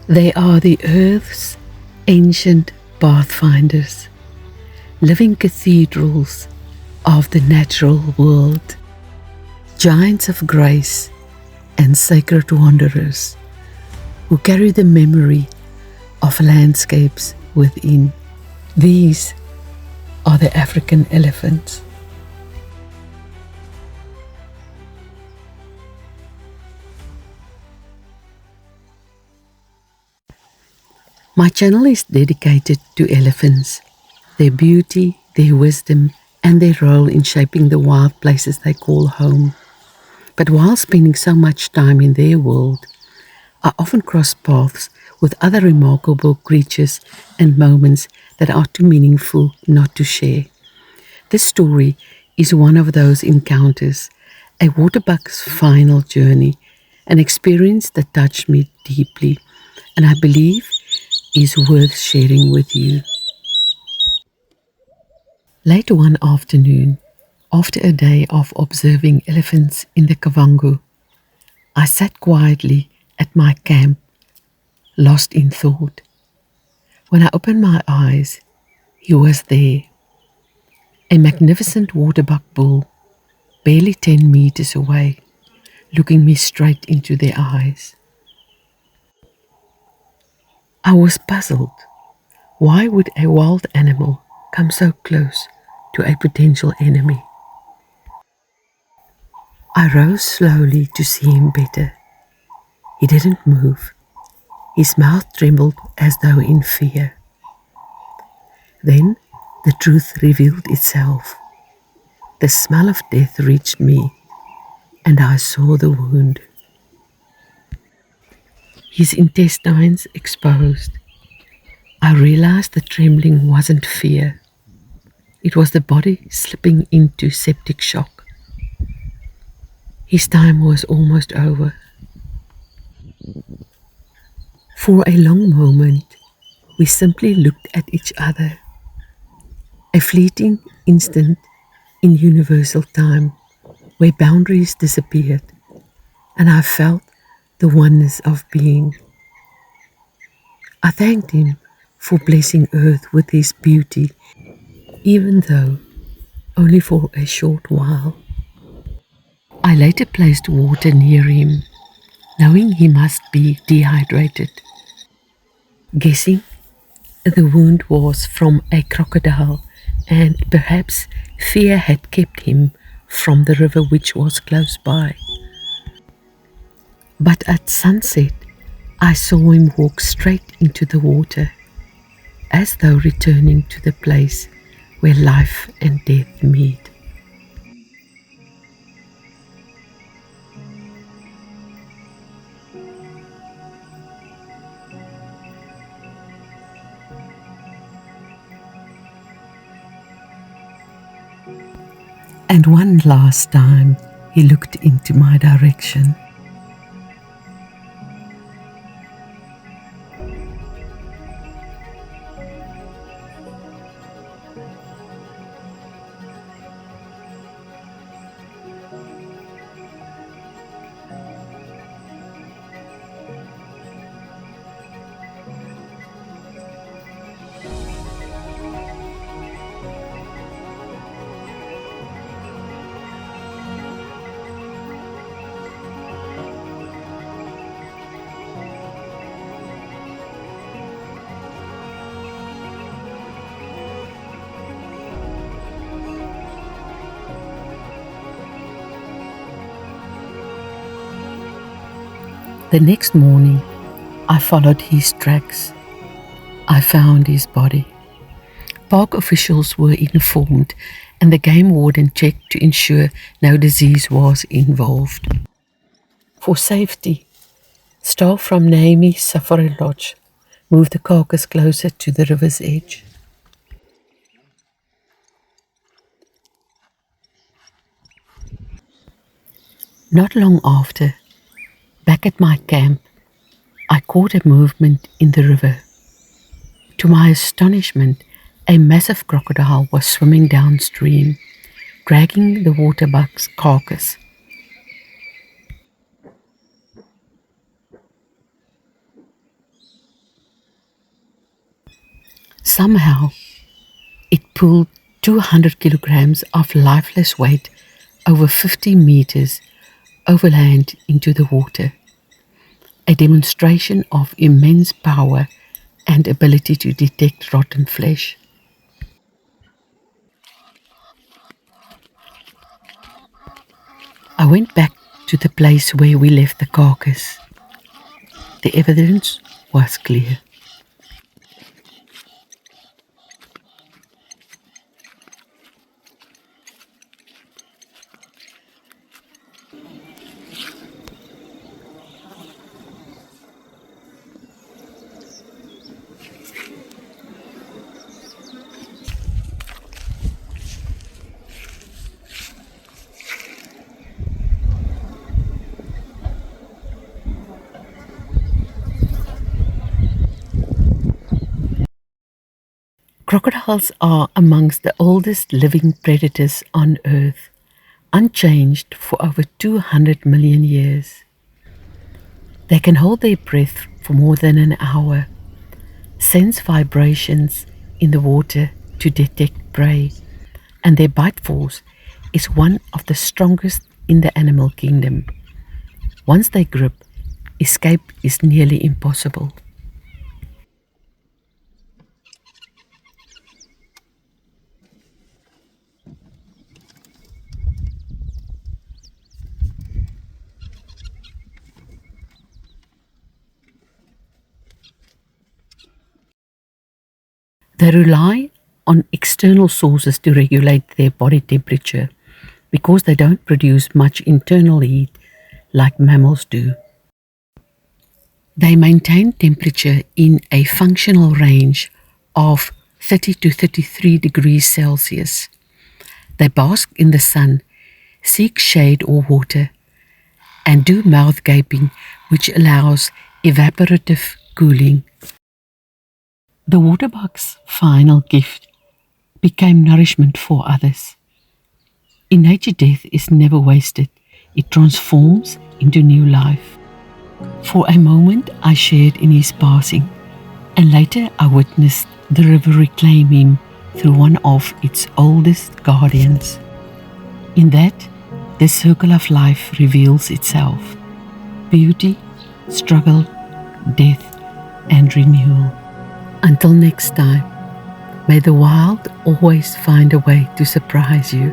They are the Earth's ancient pathfinders, living cathedrals of the natural world, giants of grace and sacred wanderers who carry the memory of landscapes within. These are the African elephants. My channel is dedicated to elephants, their beauty, their wisdom, and their role in shaping the wild places they call home. But while spending so much time in their world, I often cross paths with other remarkable creatures and moments that are too meaningful not to share. This story is one of those encounters, a Waterbuck's final journey, an experience that touched me deeply, and I believe is worth sharing with you. Late one afternoon, after a day of observing elephants in the Kavango, I sat quietly at my camp, lost in thought. When I opened my eyes, he was there, a magnificent Waterbuck bull, barely 10 meters away, looking me straight into the eyes. I was puzzled. Why would a wild animal come so close to a potential enemy? I rose slowly to see him better. He didn't move. His mouth trembled as though in fear. Then the truth revealed itself. The smell of death reached me, and I saw the wound. His intestines exposed. I realized the trembling wasn't fear. It was the body slipping into septic shock. His time was almost over. For a long moment, we simply looked at each other. A fleeting instant in universal time where boundaries disappeared, and I felt the oneness of being. I thanked him for blessing Earth with his beauty, even though only for a short while. I later placed water near him, knowing he must be dehydrated, guessing the wound was from a crocodile, and perhaps fear had kept him from the river which was close by. But at sunset, I saw him walk straight into the water, as though returning to the place where life and death meet. And one last time, he looked into my direction. The next morning, I followed his tracks. I found his body. Park officials were informed, and the game warden checked to ensure no disease was involved. For safety, staff from Naomi Safari Lodge moved the carcass closer to the river's edge. Not long after, back at my camp, I caught a movement in the river. To my astonishment, a massive crocodile was swimming downstream, dragging the Waterbuck's carcass. Somehow, it pulled 200 kilograms of lifeless weight over 50 meters overland into the water, a demonstration of immense power and ability to detect rotten flesh. I went back to the place where we left the carcass. The evidence was clear. Crocodiles are amongst the oldest living predators on Earth, unchanged for over 200 million years. They can hold their breath for more than an hour, sense vibrations in the water to detect prey, and their bite force is one of the strongest in the animal kingdom. Once they grip, escape is nearly impossible. They rely on external sources to regulate their body temperature because they don't produce much internal heat like mammals do. They maintain temperature in a functional range of 30 to 33 degrees Celsius. They bask in the sun, seek shade or water, and do mouth gaping, which allows evaporative cooling. The waterbuck's final gift became nourishment for others. In nature, death is never wasted. It transforms into new life. For a moment, I shared in his passing, and later I witnessed the river reclaim him through one of its oldest guardians. In that, the circle of life reveals itself: beauty, struggle, death, and renewal. Until next time, may the wild always find a way to surprise you.